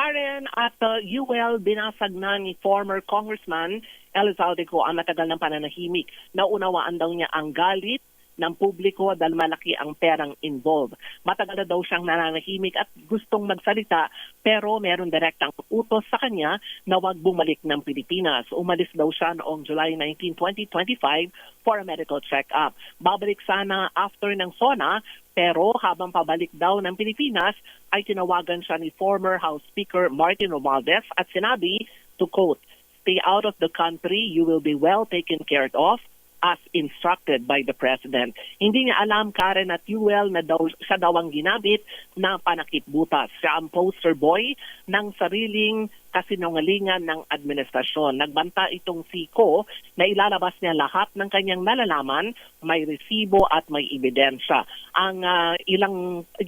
Karen, at UL binasag na ni former Congressman Elizalde Co ang matagal ng pananahimik. Naunawaan daw niya ang galit ng publiko dahil malaki ang perang involved. Matagal na daw siyang nananahimik at gustong magsalita pero meron direktang utos sa kanya na wag bumalik ng Pilipinas. Umalis daw siya noong July 19, 2025 for a medical check-up. Babalik sana after ng SONA pero habang pabalik daw ng Pilipinas ay tinawagan siya ni former House Speaker Martin Romualdez at sinabi, to quote, "Stay out of the country, you will be well taken care of as instructed by the President." Hindi niya alam, Karen, at UL na siya daw ang ginamit na panakip butas. Siya ang poster boy ng sariling kasinungalingan ng administrasyon. Nagbanta itong si Co na ilalabas niya lahat ng kanyang nalalaman, may resibo at may ebidensya.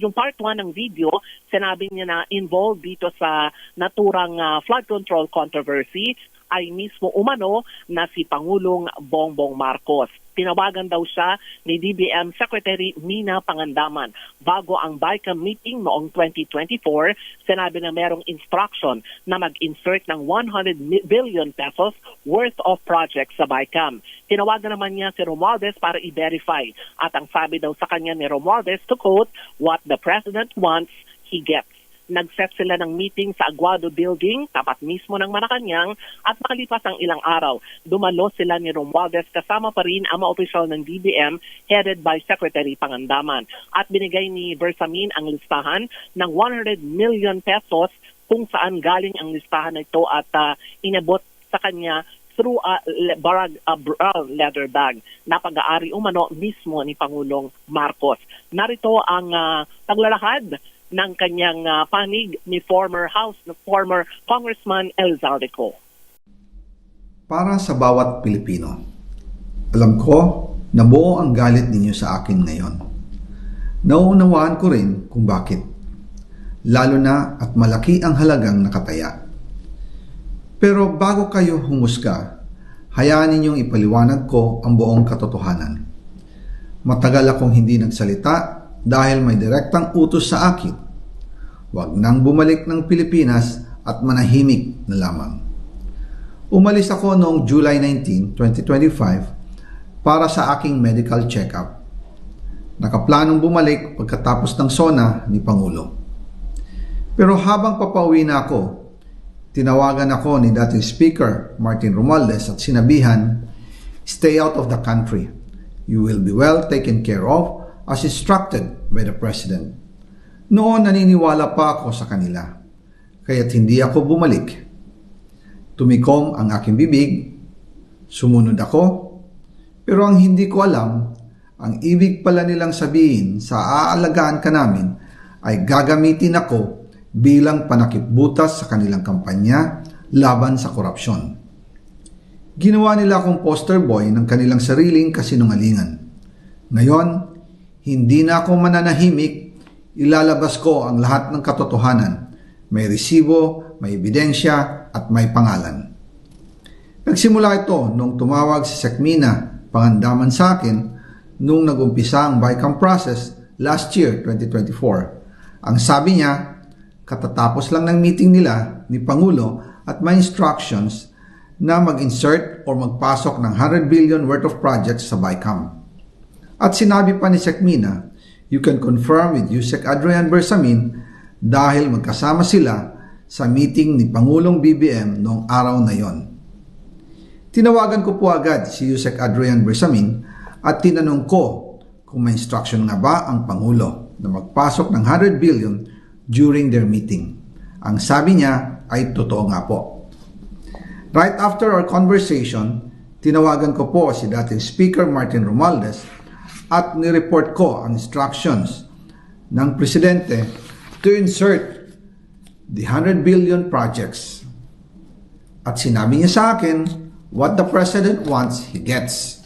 Yung part 1 ng video, sinabi niya na involved dito sa naturang flood control controversy ay mismo umano na si Pangulong Bongbong Marcos. Tinawagan daw siya ni DBM Secretary Mina Pangandaman. Bago ang BICAM meeting noong 2024, sinabi na merong instruction na mag-insert ng 100 billion pesos worth of projects sa BICAM. Tinawagan naman niya si Romualdez para i-verify. At ang sabi daw sa kanya ni Romualdez, to quote, "What the President wants, he gets." Nag-set sila ng meeting sa Aguado Building, tapat mismo ng Malacanang, at makalipas ang ilang araw, dumalo sila ni Romualdez kasama pa rin ang mga opisyal ng DBM headed by Secretary Pangandaman. At binigay ni Bersamin ang listahan ng 100 million pesos kung saan galing ang listahan na ito at inabot sa kanya through a brown leather bag na pag-aari umano mismo ni Pangulong Marcos. Narito ang paglalahad ng kanyang panig ni former Congressman Elizalde Co. Para sa bawat Pilipino, alam ko na buo ang galit ninyo sa akin ngayon. Nauunawaan ko rin kung bakit, lalo na at malaki ang halagang nakataya. Pero bago kayo humusga, hayaan ninyong ipaliwanag ko ang buong katotohanan. Matagal akong hindi nagsalita dahil may direktang utos sa akin, huwag nang bumalik ng Pilipinas at manahimik na lamang. Umalis ako noong July 19, 2025 para sa aking medical check-up. Nakaplanong bumalik pagkatapos ng SONA ni Pangulo. Pero habang papauwi na ako, tinawagan ako ni dating Speaker Martin Romualdez at sinabihan, "Stay out of the country. You will be well taken care of as instructed by the President." Noon naniniwala pa ako sa kanila, kaya't hindi ako bumalik. Tumikom ang aking bibig, sumunod ako, pero ang hindi ko alam, ang ibig pala nilang sabihin sa aalagaan ka namin ay gagamitin ako bilang panakipbutas sa kanilang kampanya laban sa korupsyon. Ginawa nila akong poster boy ng kanilang sariling kasinungalingan. Ngayon, hindi na ako mananahimik, ilalabas ko ang lahat ng katotohanan. May resibo, may ebidensya, at may pangalan. Nagsimula ito nung tumawag si Mina Pangandaman sa akin nung nag-umpisa ang BICAM process last year, 2024. Ang sabi niya, katatapos lang ng meeting nila ni Pangulo at may instructions na mag-insert or magpasok ng 100 billion worth of projects sa BICAM. At sinabi pa ni Mina, "You can confirm with Yusek Adrian Bersamin dahil magkasama sila sa meeting ni Pangulong BBM noong araw na yon." Tinawagan ko po agad si Yusek Adrian Bersamin at tinanong ko kung may instruction nga ba ang Pangulo na magpasok ng 100 billion during their meeting. Ang sabi niya ay totoo nga po. Right after our conversation, tinawagan ko po si dating Speaker Martin Romualdez at nireport ko ang instructions ng Presidente to insert the 100 billion projects. At sinabi niya sa akin, what the President wants, he gets.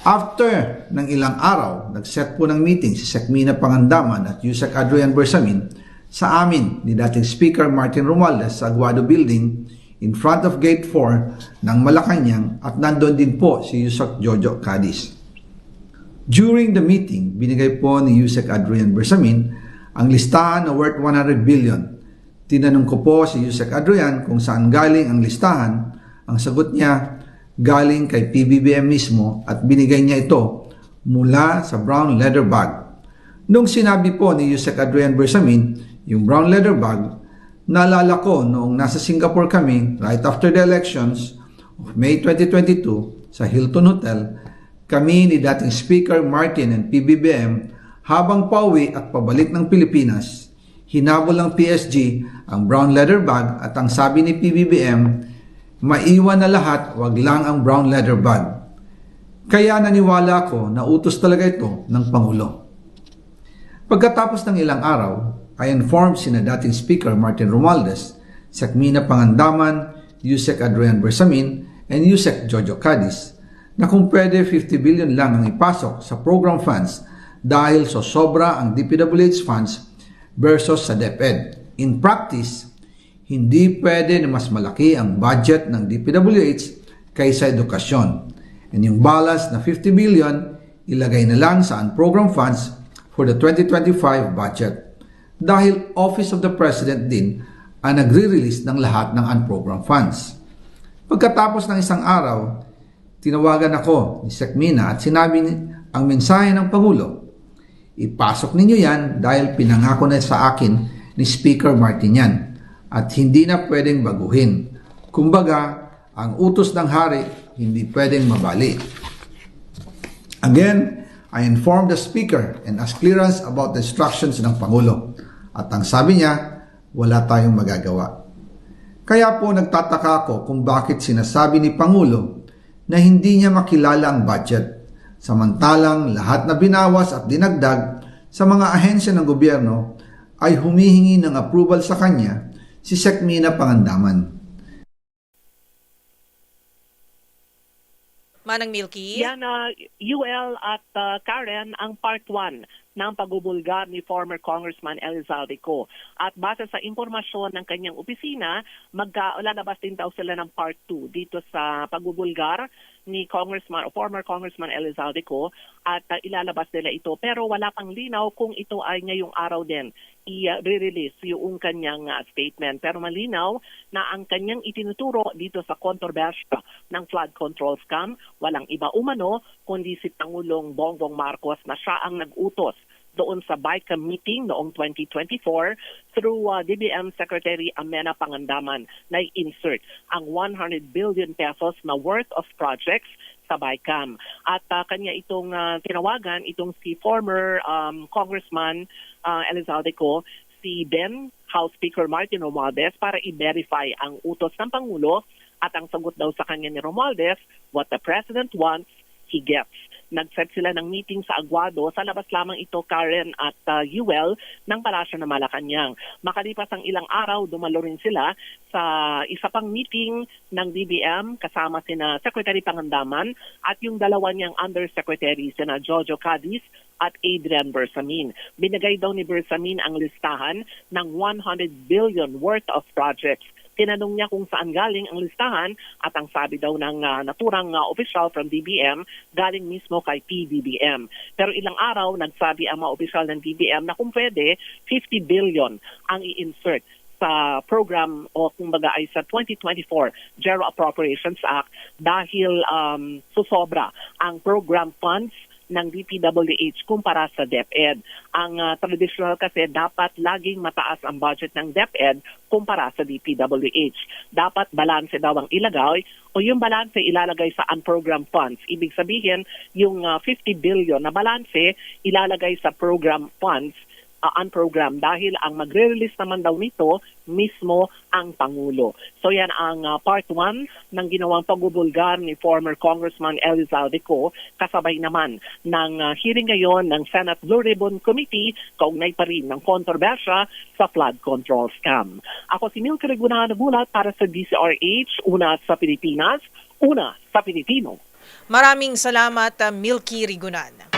After ng ilang araw, nag-set po ng meeting si Mina Pangandaman at Yusek Adrian Bersamin sa amin ni dating Speaker Martin Romualdez sa Aguado Building in front of Gate 4 ng Malacanang at nandun din po si Yusek Jojo Cadiz. During the meeting, binigay po ni Yusek Adrian Bersamin ang listahan na worth 100 billion. Tinanong ko po si Yusek Adrian kung saan galing ang listahan. Ang sagot niya, galing kay PBBM mismo at binigay niya ito mula sa brown leather bag. Nung sinabi po ni Yusek Adrian Bersamin yung brown leather bag, naalala ko noong nasa Singapore kami right after the elections of May 2022 sa Hilton Hotel, kami ni dating Speaker Martin and PBBM habang pauwi at pabalik ng Pilipinas, hinabol ng PSG ang brown leather bag at ang sabi ni PBBM, maiwan na lahat, wag lang ang brown leather bag. Kaya naniwala ako na utos talaga ito ng Pangulo. Pagkatapos ng ilang araw, I informed sina dating Speaker Martin Romualdez, Sekmina Pangandaman, Yusek Adrian Bersamin, and Yusek Jojo Cadiz na kung pwede 50 billion lang ang ipasok sa program funds dahil sobra ang DPWH funds versus sa DepEd. In practice, hindi pwede na mas malaki ang budget ng DPWH kaysa edukasyon. And yung balance na 50 billion, ilagay na lang sa unprogram funds for the 2025 budget. Dahil Office of the President din ang nagre-release ng lahat ng unprogram funds. Pagkatapos ng isang araw, tinawagan ako ni Sekmina at sinabi ang mensahe ng Pangulo. Ipasok ninyo yan dahil pinangako na sa akin ni Speaker Martin yan at hindi na pwedeng baguhin. Kumbaga, ang utos ng hari hindi pwedeng mabali. Again, I informed the Speaker and asked clearance about the instructions ng Pangulo. At ang sabi niya, wala tayong magagawa. Kaya po nagtataka ako kung bakit sinasabi ni Pangulo na hindi niya makilala ang budget, samantalang lahat na binawas at dinagdag sa mga ahensya ng gobyerno ay humihingi ng approval sa kanya si Sekmina Pangandaman. Manang Milky? Yan, UL at Karen ang part 1 ng pagbubulgar ni former Congressman Elizalde Co. At base sa impormasyon ng kanyang opisina, lalabas din daw sila ng part 2 dito sa pagbubulgar ni former Congressman Elizalde Co. At ilalabas nila ito. Pero wala pang linaw kung ito ay ngayong araw din i-release yung kanyang statement. Pero malinaw na ang kanyang itinuturo dito sa kontrobersya ng flood control scam, walang iba umano kundi si Pangulong Bongbong Marcos na siya ang nag-utos doon sa BICAM meeting noong 2024 through DBM Secretary Amena Pangandaman na i-insert ang 100 billion pesos na worth of projects sa BICAM. At kanya itong tinawagan, itong si former Congressman Elizalde Co, si Ben House Speaker Martin Romualdez para i-verify ang utos ng Pangulo at ang sagot daw sa kanya ni Romualdez, what the President wants, he gets. Nag-set sila ng meeting sa Aguado. Sa labas lamang ito, Karen at UL ng Palasyo ng Malacanang. Makalipas ang ilang araw, dumalo rin sila sa isa pang meeting ng DBM kasama sina Secretary Pangandaman at yung dalawa niyang undersecretary, sina Jojo Cadiz at Adrian Bersamin. Binigay daw ni Bersamin ang listahan ng 100 billion worth of projects. Tinanong niya kung saan galing ang listahan at ang sabi daw ng naturang official from DBM, galing mismo kay PBBM. Pero ilang araw, nagsabi ang mga official ng DBM na kung pwede, 50 billion ang i-insert sa program o kumbaga ay sa 2024 General Appropriations Act dahil susobra ang program funds ng DPWH kumpara sa DepEd. Ang traditional kasi dapat laging mataas ang budget ng DepEd kumpara sa DPWH. Dapat balanse daw ang ilagay o yung balanse ilalagay sa unprogrammed funds. Ibig sabihin, yung 50 billion na balanse ilalagay sa program funds, unprogrammed dahil ang magre-release naman daw nito mismo ang Pangulo. So yan ang part 1 ng ginawang pagbubulgar ni former Congressman Elizalde Co. Kasabay naman ng hearing ngayon ng Senate Blue Ribbon Committee kaugnay pa rin ng kontrobersya sa flood control scam. Ako si Milky Rigunan nagulat para sa DCRH, una sa Pilipinas, una sa Pilipino. Maraming salamat, Milky Rigunan.